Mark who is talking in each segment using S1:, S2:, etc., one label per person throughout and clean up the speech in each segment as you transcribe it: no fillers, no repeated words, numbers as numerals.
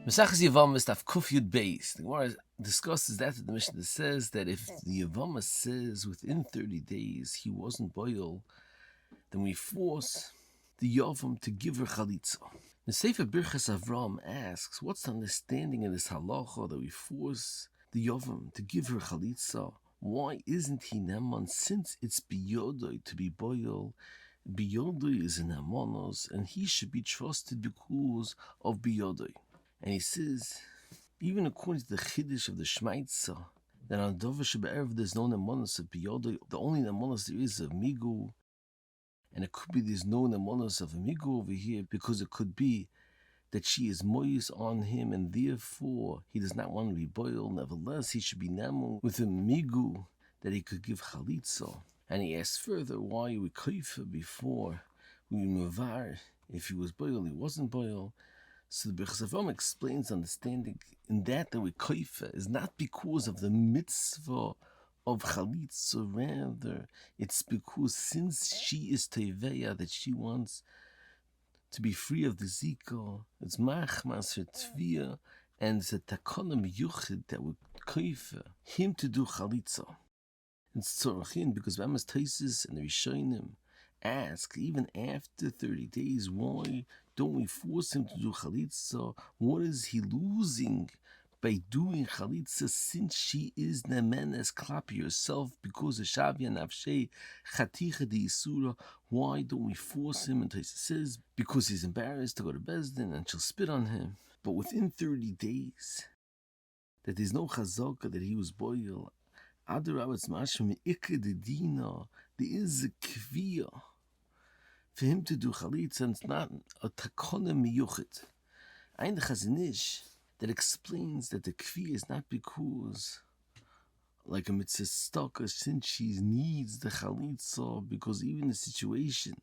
S1: Mesachas Yevamos daf Kuf Yud Beis. The Gemara discusses that the Mishnah says that if the Yevamos says within 30 days he wasn't boil, then we force the Yavam to give her chalitzah. The Sefer Birchas Avram asks, what's the understanding of this halacha that we force the Yavam to give her chalitzah? Why isn't he Neman, since it's biyodoi to be boil? Biyodoi is in Nemanus, and he should be trusted because of biyodoi. And he says, even according to the chiddush of the Shmaitzah, that on Dover Shebe'erev there's no Nemanus of biyodoi, the only Nemanus there is of migu. And it could be there's no Nemanus of a migu over here, because it could be that she is moist on him, and therefore he does not want to be boiled. Nevertheless, he should be namu with a migu that he could give chalitzah. And he asks further, why we kifia before we mavar if he was boiled, he wasn't boiled. So the Birchas Avram explains, understanding in that we kifia is not because of the mitzvah of chalitzah, rather it's because since she is teveya, that she wants to be free of the zika, it's machmas her tvia, and it's a takonim yuchid that would kifia him to do chalitzah. It's tzorachin, because Yevamos Taisis and the Rishonim ask, even after 30 days, why don't we force him to do chalitzah? What is he losing by doing chalitzah, since she is Nemanus klapi herself, because of Shavya anafshei chaticha the issur? Why don't we force him? And Taisis says, because he's embarrassed to go to Bezdin and she'll spit on him. But within 30 days, that there's no chazaka that he was boil. There is a Kifia for him to do chalitzah, and it's not a takona miyuchit. Ein the Chazanish that explains that the Kifia is not because like a mitzvah stalker, since she needs the chalitzah, because even the situation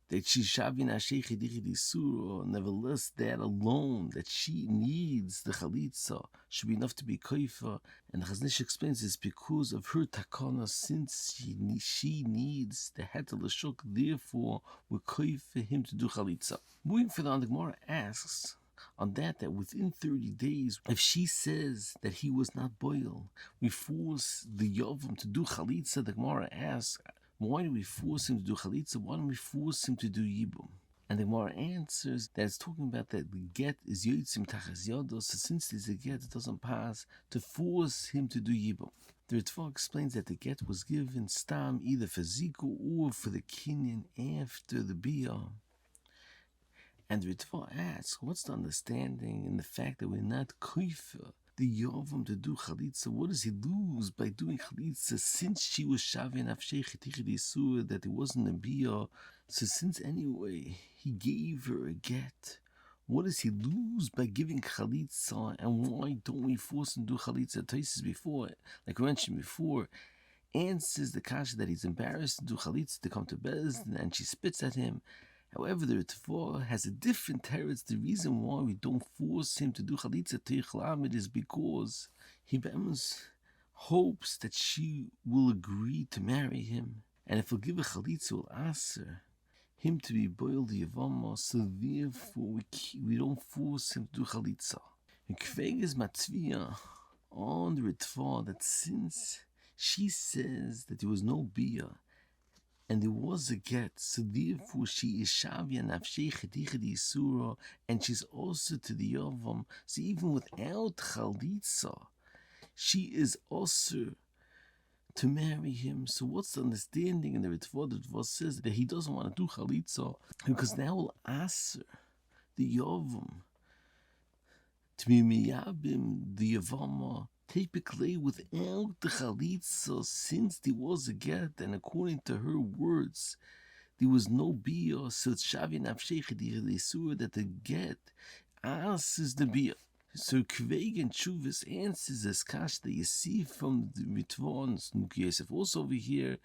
S1: that she's Shavya issur, nevertheless that alone, that she needs the chalitzah, should be enough to be kaifa. And the Chaznish explains it's because of her takana, since she needs the hetel l'shuk, therefore we're kaifa him to do chalitzah. Moving further on, the Gemara asks on that within 30 days, if she says that he was not boil, we force the Yavam to do chalitzah. The Gemara asks, why do we force him to do chalitzah? Why don't we force him to do yibum? And the Gemara answers that it's talking about that the get is yotzim tachas yado, so since there's a get, it doesn't pass to force him to do yibum. The Ritva explains that the get was given stam either for ziku or for the kinyan after the biyah. And the Ritva asks, what's the understanding in the fact that we're not kifia the Yavam to do chalitzah? What does he lose by doing chalitzah, since she was Shavya anafshei chaticha issur, that it wasn't a biyah? So since anyway he gave her a get, what does he lose by giving chalitzah? And why don't we force him to do chalitzah? Taisis before, like we mentioned before, answers the kasha that he's embarrassed to do chalitzah, to come to Bezdin, and she spits at him. However, the Ritva has a different teretz. The reason why we don't force him to do chalitzah teich is because Yevamos hopes that she will agree to marry him, and if he'll give a chalitzah, will ask him to be boiled Yevamos. So therefore, we don't force him to do chalitzah. And Kveg is matzvia on the Ritva that since she says that there was no biyah, and there was a get, so therefore she is Shavya anafshei chaticha issur, and she's also to the Yavam. So even without chalitzah, she is also to marry him. So what's the understanding in the Ritva? The Ritva says that he doesn't want to do chalitzah because now will ask the Yavam to be miyabim the Yevama typically without the chalitzah, since there was a get, and according to her words, there was no biyah, so it's Shavya anafshei chaticha issur that the get asks the biyah. So Kveg and Chuvas answers this kash that you see from the Ritva and Yosef also over here,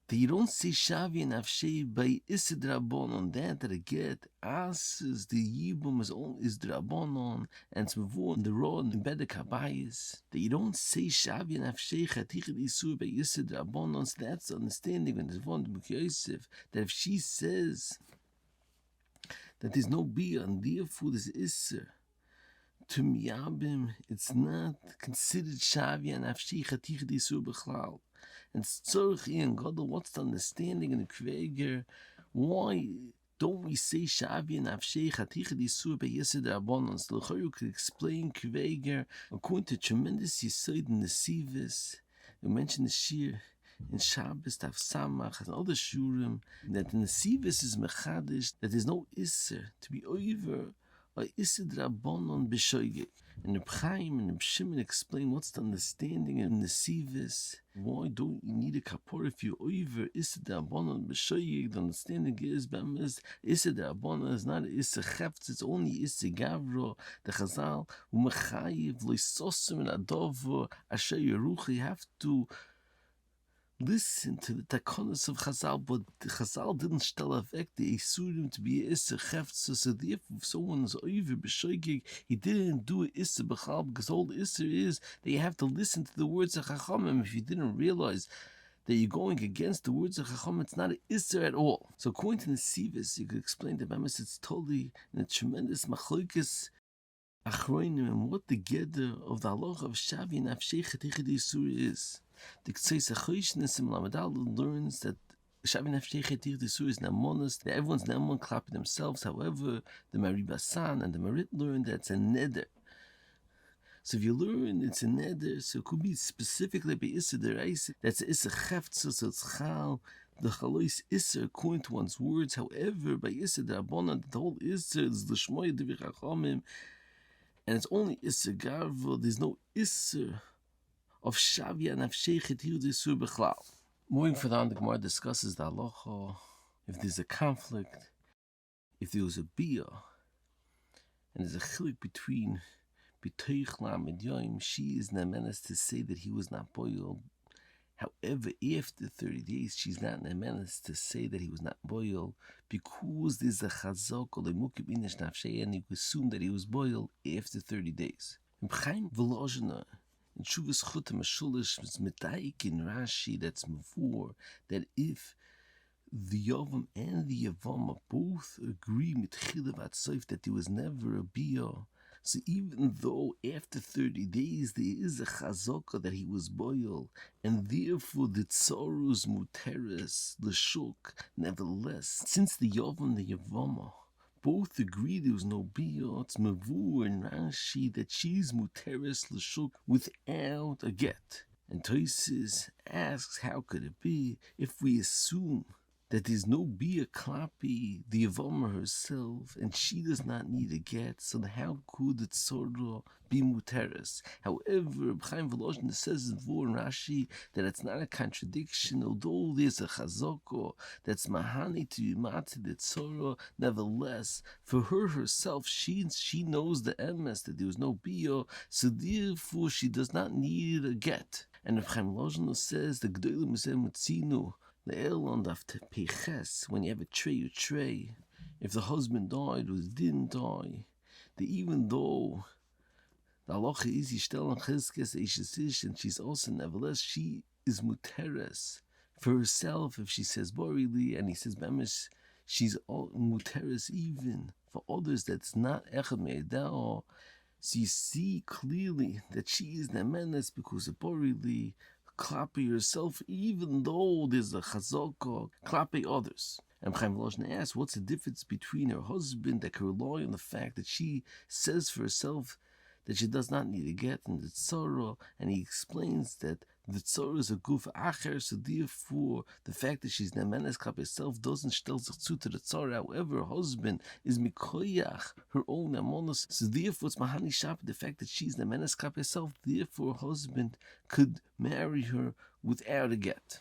S1: that you don't say Shavya anafshei by issur derabanan, that a get asks the yibum is derabanan, and it's mavur the raw and bedek habayis, that you don't say Shavya anafshei chaticha issur by issur derabanan. So that's the understanding of the Ritva Yosef, that if she says that there's no biyah and therefore there's issur, to miyabim, it's not considered Shavya and anafshei chaticha issur b'chlal. And tzorch in God, what's the understanding in the Kveger? Why don't we say Shavya and anafshei chaticha issur b'yesed derabanan? So you could explain Kveger according to tremendous yesod in the Sivis. You mentioned the Shir in Shabbos, Tav Samach, and other Shurim, that in the Sivis is mechadish, that there's no issur to be over or issur derabanan b'shoigeg. And the Chaim and the Shimon explain what's the understanding in the Sivis. Why don't you need a kapor if you over issur derabanan b'shoigeg? The understanding is, Bemes, issur derabanan is not issur chefetz, it's only issur gavro. The Chazal, u'mechayiv loisosum and adovo asher yeruch, you have to listen to the takonos of Chazal, but the Chazal didn't still affect the isurim to be issur chefetz. So therefore, if someone is over b'shoigeg, he didn't do it issur b'chal, because all the issur is that you have to listen to the words of Chachamim. If you didn't realize that you're going against the words of Chachamim, it's not an issur at all. So according to the Sivis, you could explain the Nemanus, it's totally in a tremendous machlokes achronim and what the gather of the halacha of Shavya and anafshei chaticha issur is. The K'tzais HaChoshnes in Lamadal learns that Shavya and anafshei chaticha issur is Nemanus, that everyone's Neman clapping themselves. However, the Maribasan and the Marit learn that it's a neder. So if you learn it's a neder, so it could be specifically by issur deraisa, that's issur chefetz, so it's chal, the chalois issur according to one's words. However, by issur derabanan, the whole issur is l'shmoya divrei chachamim, and it's only issur garvo. There's no issur of Shavya and anafshei chaticha issur b'chlal. Moving further on, the Gemara discusses the halacha, if there's a conflict, if there was a bia, and there's a chilik between b'toich lamed yom, she is Nemanus to say that he was not boiled. However, after 30 days, she's not Nemanus to say that he was not boiled, because there's a chazak or lemukib inish nafshei, and you assume that he was boiled after 30 days. In Shuvas Chutam Shulish is Metaik in Rashi, that's Mavur, that if the Yavam and the Yevama both agree with Chilavat Soif that there was never a Bia, so even though after 30 days there is a Chazaka that he was boiled, and therefore the Tsorus Muteres, the Shuk, nevertheless, since the Yavam and the Yevama both agree there was no bia, it's Mavur and Rashi that she's muteres l'shuk without a get. And Tosis asks, how could it be if we assume that there's no bia klapi, the Yevama herself, and she does not need a get, so how could the tzorah be muteres? However, Chaim Volozhin says in Vur and Rashi that it's not a contradiction, although there's a chazoko that's mahani to yimati the tzorah. Nevertheless, for her herself, she knows the emes that there was no bia, so therefore she does not need a get. And if Chaim Volozhin says the gdolim mutzinu the Elon of Peches, when you have a tray, if the husband died or didn't die, that even though the halacha is Yishtel and Chizkes Eishesish, and she's also nevertheless, she is muteres for herself if she says Borili, and he says Bemesh, she's muteres even for others that's not Echad Me'edao. So you see clearly that she is Nemanus because of Borili, klape yourself, even though there's a chazaka, klape others. And Chaim Volozhin asks, what's the difference between her husband that can rely on the fact that she says for herself that she does not need a get in the tzara, and he explains that the tzara is a guf acher, so therefore the fact that she's Nemanus klape herself doesn't shtel zichzu to the tzara. However, her husband is mikoyach, her own Nemanus, so therefore it's mahani shap, the fact that she's Nemanus klape herself, therefore her husband could marry her without a get.